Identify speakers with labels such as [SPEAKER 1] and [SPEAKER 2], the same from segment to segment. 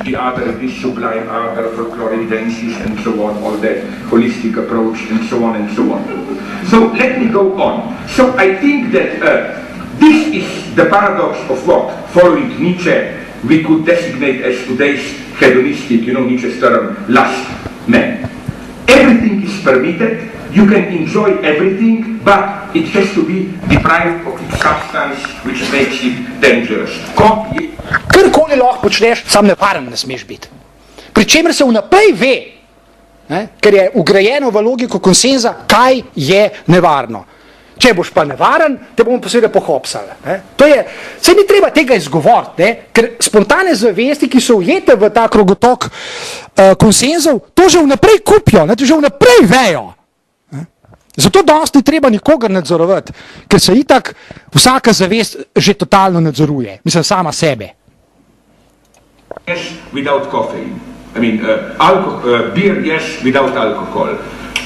[SPEAKER 1] the other is sublime, other folkloric dances, and so on, all that holistic approach, and so on and so on. So let me go on. So I think that this is the paradox of what, following Nietzsche, we could designate as today's hedonistic, Nietzsche's term, last man. Everything is permitted, you can enjoy everything, but it has to be deprived of its substance, which makes it dangerous.
[SPEAKER 2] Karkoli lahko počneš, sam nevaren ne smeš biti. Pričemer se vnaprej ve, ker je ugrajeno v logiko konsenza, kaj je nevarno. Če boš pa nevaren, te bomo posebej pohopsali. Se ni treba tega izgovoriti, ker spontane zavesti, ki so ujete v ta krogotok konsenzov, to že vnaprej kupijo, to že vnaprej vejo. Zato dosti ni treba nikogar nadzorovati, ker se itak vsaka zavest že totalno nadzoruje, mislim sama sebe.
[SPEAKER 1] Yes, without caffeine. I mean, beer, yes, without alcohol.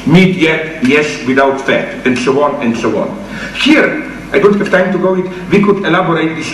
[SPEAKER 1] Meat, yes, without fat, and so on and so on. Here, I don't have time to go it, we could elaborate this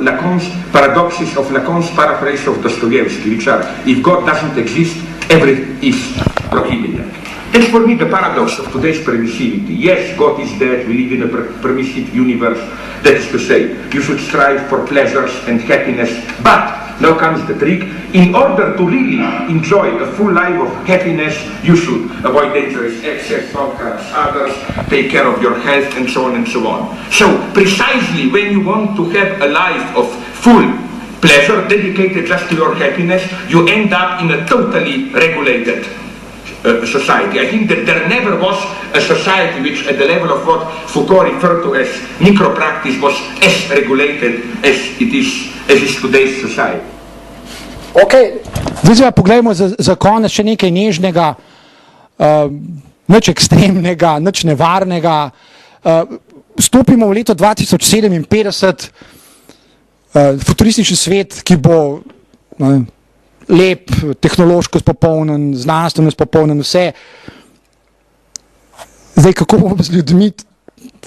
[SPEAKER 1] Lacan's paradoxes of Lacan's paraphrase of Dostoevsky, which are, if God doesn't exist, everything is prohibited. That's for me the paradox of today's permissivity. Yes, God is dead, we live in a permissive universe, that is to say, you should strive for pleasures and happiness, but now comes the trick. In order to really enjoy a full life of happiness, you should avoid dangerous excess, not harass others, take care of your health, and so on and so on. So, precisely when you want to have a life of full pleasure dedicated just to your happiness, you end up in a totally regulated society. I think that there never was a society which at the level of what Foucault referred to as micro-practice was as regulated as it is today's society.
[SPEAKER 2] Ok, zdaj pa pogledajmo za konec še nekaj nežnega, nič ekstremnega, nič nevarnega. Stopimo v leto 2057, futuristični svet, ki bo lep, tehnološko spopolnen, znanstveno spopolnen, vse. Zdaj, kako bomo z ljudmi,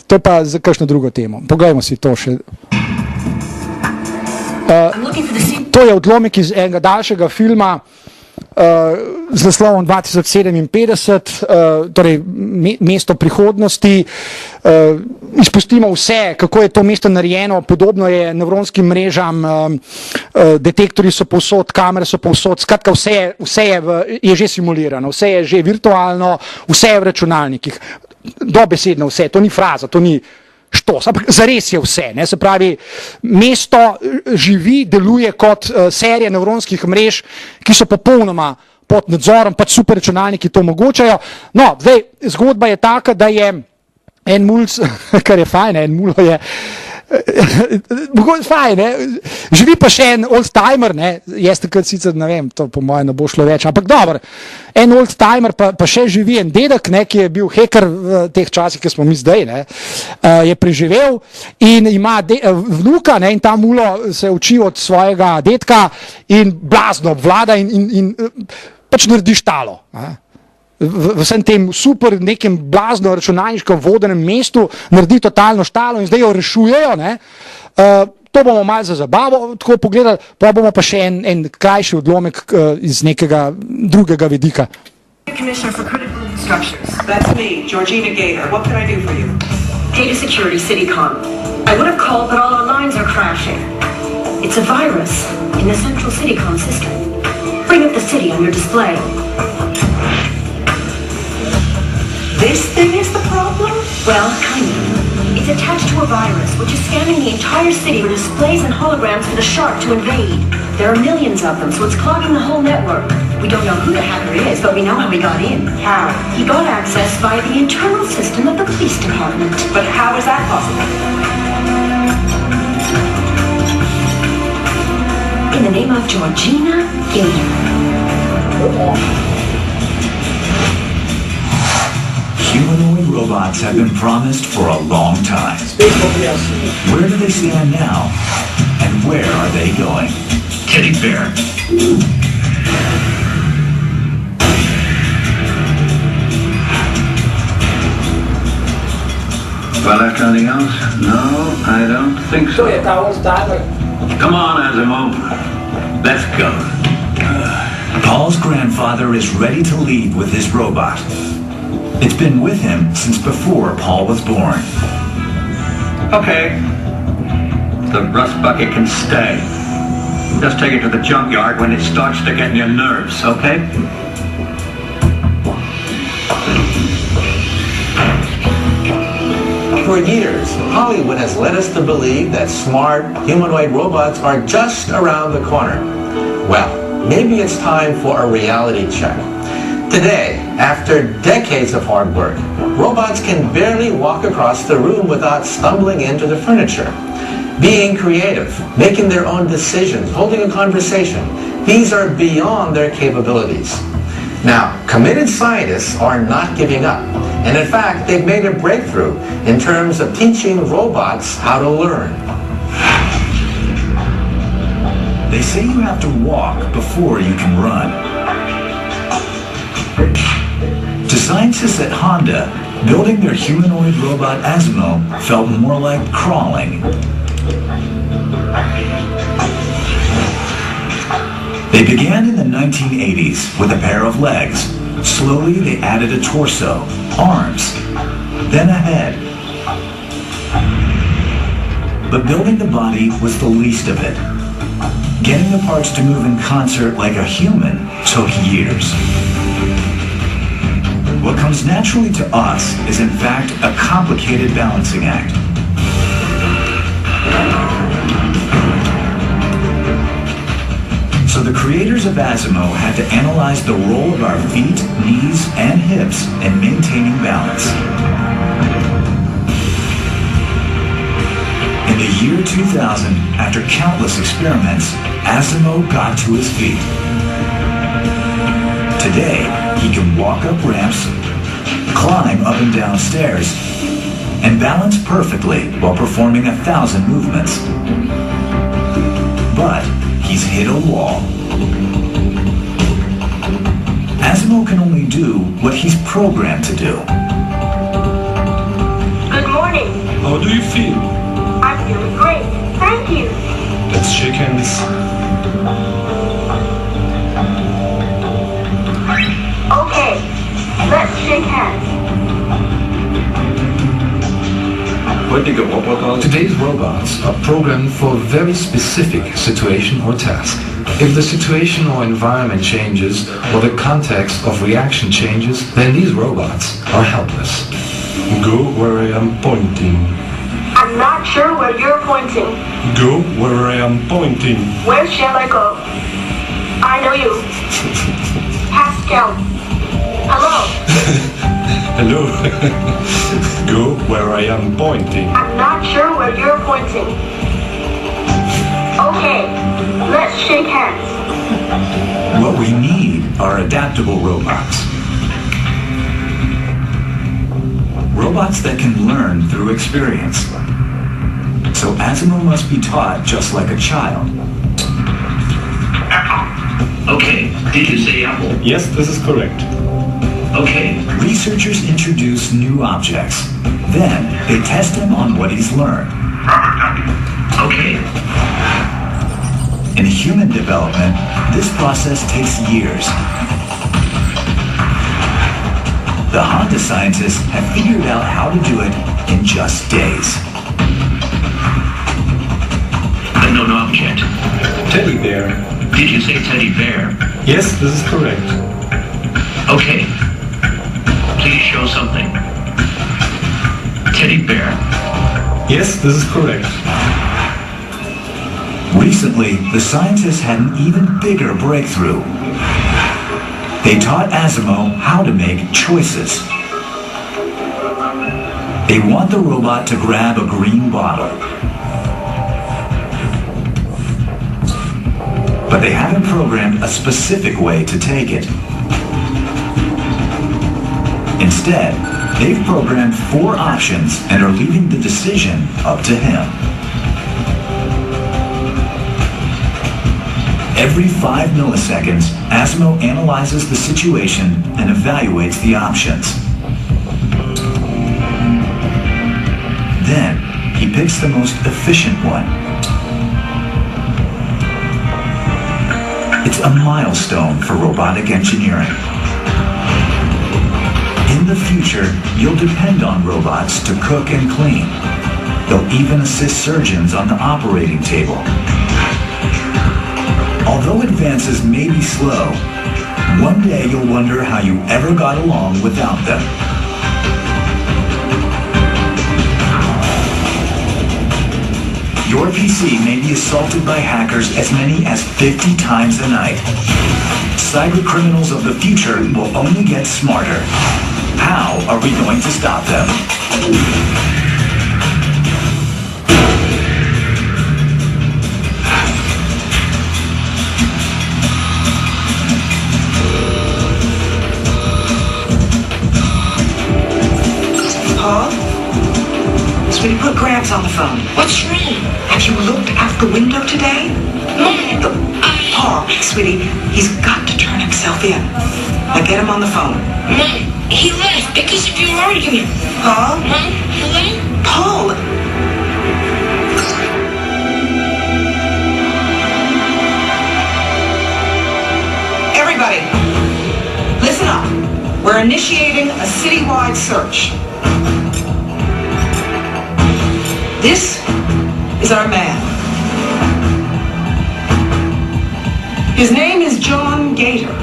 [SPEAKER 2] to pa za kakšno drugo temo. Poglejmo si to še. To je odlomek iz enega daljšega filma z naslovom 2057, torej mesto prihodnosti. Izpustimo vse, kako je to mesto narejeno, podobno je nevronskim mrežam, detektorji so povsod, kamere so povsod, skratka vse je že simulirano, vse je že virtualno, vse je v računalnikih. Dobesedno vse, to ni fraza, to ni štos, ampak zares je vse, se pravi, mesto živi, deluje kot serija nevronskih mrež, ki so popolnoma pod nadzorom, pač super računalniki to omogočajo. No, zdaj, zgodba je taka, da je en mulj, kar je fajn, en mulj je, fajn, živi pa še en old-timer, jaz takrat sicer, ne vem, to po mojem ne bo šlo več, ampak dobro, en old-timer pa še živi en dedek, ki je bil hacker v teh časih, ki smo mi zdaj, je preživel in ima vnuka in ta mulo se uči od svojega dedka in blazno obvlada in pač naredi štalo. V vsem tem super nekem blazno računalniškem vodenem mestu naredi totalno štalo in zdaj jo rešujejo. To bomo malo za zabavo tako pogledali, pa bomo pa še en krajši odlomek iz nekega drugega vidika.
[SPEAKER 3] Commissioner for Critical Structures. That's me, Georgina Gator. What can I do for you? Data Security CityCon. I would have called, but all our lines are crashing. It's a virus in the central CityCon system. Bring up the city on your display. This thing is the problem? Well, kind of. It's attached to a virus, which is scanning the entire city with displays and holograms for the shark to invade. There are millions of them, so it's clogging the whole network. We don't know who the hacker is, but we know how he got in. How? He got access via the internal system of the police department. But how is that possible? In the name of Georgina Gator.
[SPEAKER 4] Humanoid robots have been promised for a long time. Where do they stand now? And where are they going? Teddy bear.
[SPEAKER 5] Well, left anything else? No, I don't think so. Come on, Asimov. Let's go.
[SPEAKER 4] grandfather is ready to leave with his robot. It's been with him since before Paul was born.
[SPEAKER 5] Okay. The rust bucket can stay. Just take it to the junkyard when it starts to get in your nerves, okay?
[SPEAKER 6] For years, Hollywood has led us to believe that smart, humanoid robots are just around the corner. Well, maybe it's time for a reality check. Today, after decades of hard work, robots can barely walk across the room without stumbling into the furniture. Being creative, making their own decisions, holding a conversation, these are beyond their capabilities. Now, committed scientists are not giving up. And in fact, they've made a breakthrough in terms of teaching robots how to learn.
[SPEAKER 4] They say you have to walk before you can run. To scientists at Honda, building their humanoid robot Asimo felt more like crawling. They began in the 1980s with a pair of legs. Slowly they added a torso, arms, then a head. But building the body was the least of it. Getting the parts to move in concert like a human took years. What comes naturally to us is in fact a complicated balancing act. So the creators of Asimo had to analyze the role of our feet, knees, and hips in maintaining balance. In the year 2000, after countless experiments, Asimo got to his feet. Today, he can walk up ramps, climb up and down stairs, and balance perfectly while performing 1,000 movements. But he's hit a wall. Asimo can only do what he's programmed to do.
[SPEAKER 3] Good morning.
[SPEAKER 7] How do you feel?
[SPEAKER 3] I'm feeling great. Thank you.
[SPEAKER 7] Let's shake hands.
[SPEAKER 3] Okay, let's shake hands.
[SPEAKER 8] Today's robots are programmed for a very specific situation or task. If the situation or environment changes, or the context of reaction changes, then these robots are helpless.
[SPEAKER 7] Go where I am pointing.
[SPEAKER 3] I'm not sure where you're pointing.
[SPEAKER 7] Go where I am pointing.
[SPEAKER 3] Where shall I go? I know you. Pascal. Hello.
[SPEAKER 7] Hello. Go where I am pointing.
[SPEAKER 3] I'm not sure where you're pointing. Okay, let's shake hands.
[SPEAKER 4] What we need are adaptable robots. Robots that can learn through experience. So Asimo must be taught just like a child.
[SPEAKER 9] Okay, did you say apple?
[SPEAKER 7] Yes, this is correct.
[SPEAKER 4] Okay, researchers introduce new objects. Then they test him on what he's learned.
[SPEAKER 9] Okay.
[SPEAKER 4] In human development, this process takes years. The Honda scientists have figured out how to do it in just days.
[SPEAKER 9] Unknown object.
[SPEAKER 7] Teddy bear.
[SPEAKER 9] Did you say teddy bear?
[SPEAKER 7] Yes, this is correct.
[SPEAKER 9] Okay. Please show something. Teddy bear.
[SPEAKER 7] Yes, this is correct.
[SPEAKER 4] Recently, the scientists had an even bigger breakthrough. They taught Asimo how to make choices. They want the robot to grab a green bottle. But they haven't programmed a specific way to take it. Instead, they've programmed 4 options and are leaving the decision up to him. Every 5 milliseconds, Asimo analyzes the situation and evaluates the options. Then, he picks the most efficient one. It's a milestone for robotic engineering. In the future, you'll depend on robots to cook and clean. They'll even assist surgeons on the operating table. Although advances may be slow, one day you'll wonder how you ever got along without them. Your PC may be assaulted by hackers as many as 50 times a night. Cyber criminals of the future will only get smarter. How are we going to stop them?
[SPEAKER 3] Paul? Sweetie, put Gramps on the phone.
[SPEAKER 10] What's wrong?
[SPEAKER 3] Have you looked out the window today?
[SPEAKER 10] Mom,
[SPEAKER 3] Paul, sweetie, he's got to turn himself in. Now get him on the phone.
[SPEAKER 10] Mom, he left because of your argument.
[SPEAKER 3] Paul?
[SPEAKER 10] Mom, hello?
[SPEAKER 3] Paul! Everybody, listen up. We're initiating a citywide search. This is our man. His name is John Gator.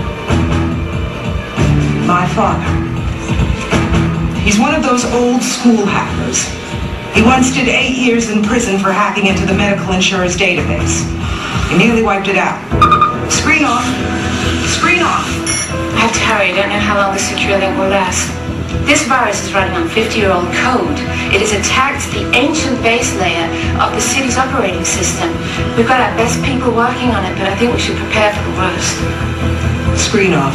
[SPEAKER 3] My father. He's one of those old school hackers. He once did 8 years in prison for hacking into the medical insurer's database. He nearly wiped it out. Screen off. Screen off.
[SPEAKER 11] I have to hurry. I don't know how long the secure link will last. This virus is running on 50-year-old code. It has attacked the ancient base layer of the city's operating system. We've got our best people working on it, but I think we should prepare for the worst.
[SPEAKER 3] Screen off.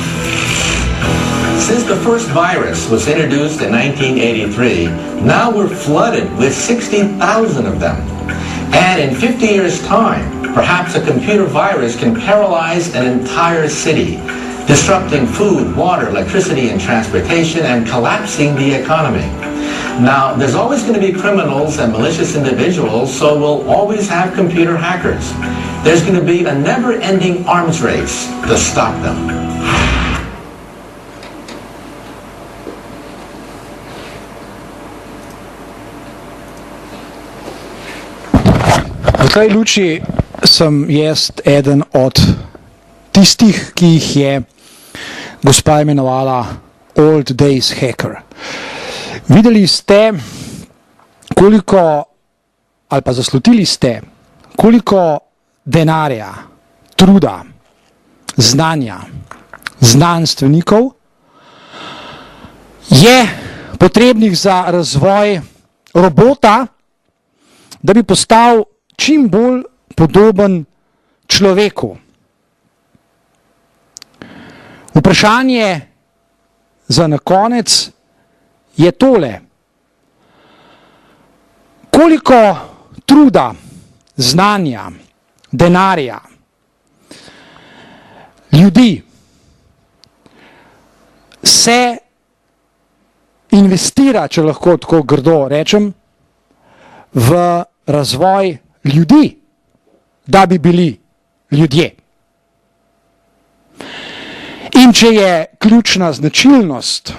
[SPEAKER 6] Since the first virus was introduced in 1983, now we're flooded with 60,000 of them. And in 50 years' time, perhaps a computer virus can paralyze an entire city, disrupting food, water, electricity, and transportation, and collapsing the economy. Now, there's always going to be criminals and malicious individuals, so we'll always have computer hackers. There's going to be a never-ending arms race to stop them.
[SPEAKER 2] V tej luči sem jaz eden od tistih, ki jih je gospa imenovala Old Days Hacker. Videli ste, koliko, ali pa zaslutili ste, koliko denarja, truda, znanja, znanstvenikov je potrebnih za razvoj robota, da bi postal čim bolj podoben človeku. Vprašanje za na konec je tole. Koliko truda, znanja, denarja, ljudi se investira, če lahko tako grdo rečem, v razvoj ljudi, da bi bili ljudje. In če je ključna značilnost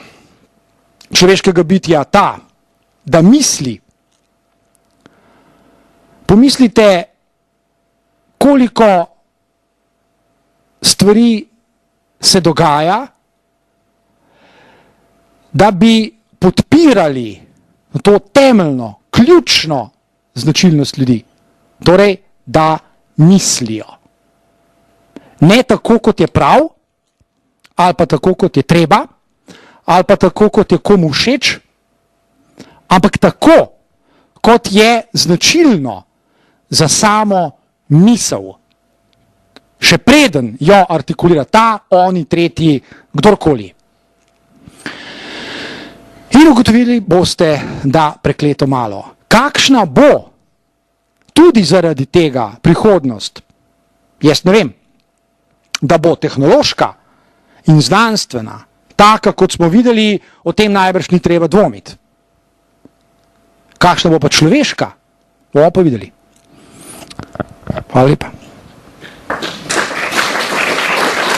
[SPEAKER 2] človeškega bitja ta, da misli, pomislite, koliko stvari se dogaja, da bi podpirali to temeljno, ključno značilnost ljudi. Torej, da mislijo. Ne tako, kot je prav, ali pa tako, kot je treba, ali pa tako, kot je komu všeč, ampak tako, kot je značilno za samo misel. Še preden jo artikulira ta, oni, tretji, kdorkoli. In ugotovili boste, da prekleto malo. Kakšna bo tudi zaradi tega prihodnost? Jaz ne vem, da bo tehnološka in znanstvena, taka, kot smo videli, o tem najbrž ni treba dvomiti. Kakšna bo pa človeška? Bomo pa videli. Hvala lepa.